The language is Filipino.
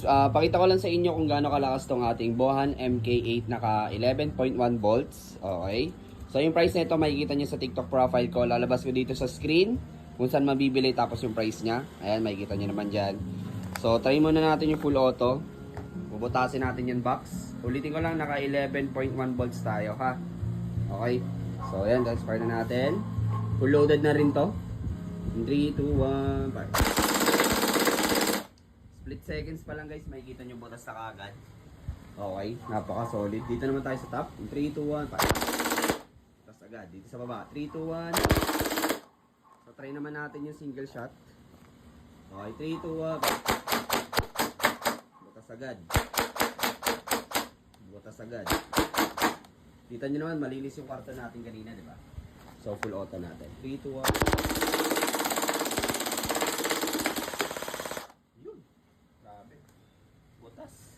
pakita ko lang sa inyo kung gaano kalakas tong ating Bohan MK8 naka 11.1 volts. Okay. So yung price nito makikita nyo sa TikTok profile ko. Lalabas ko dito sa screen kung saan mabibili tapos yung price niya. Ayan, makikita nyo naman dyan. So try muna natin yung full auto. Bubutasin natin yung box. Ulitin ko lang, naka 11.1 volts tayo ha. Okay. So ayan guys, start na natin. Full loaded na rin to. 3, 2, 1, 5. Split seconds pa lang guys, makikita nyo butas na kaagad. Okay, napaka solid. Dito naman tayo sa top. 3, 2, 1, 5. Butas agad. Dito sa baba. 3, 2, 1. So try naman natin yung single shot. Okay, 3, 2, 1. Butas agad. Butas agad. Kita nyo naman, malinis yung kwarto natin kanina, di ba? So full auto natin. 3, 2, 1. Grabe. Butas.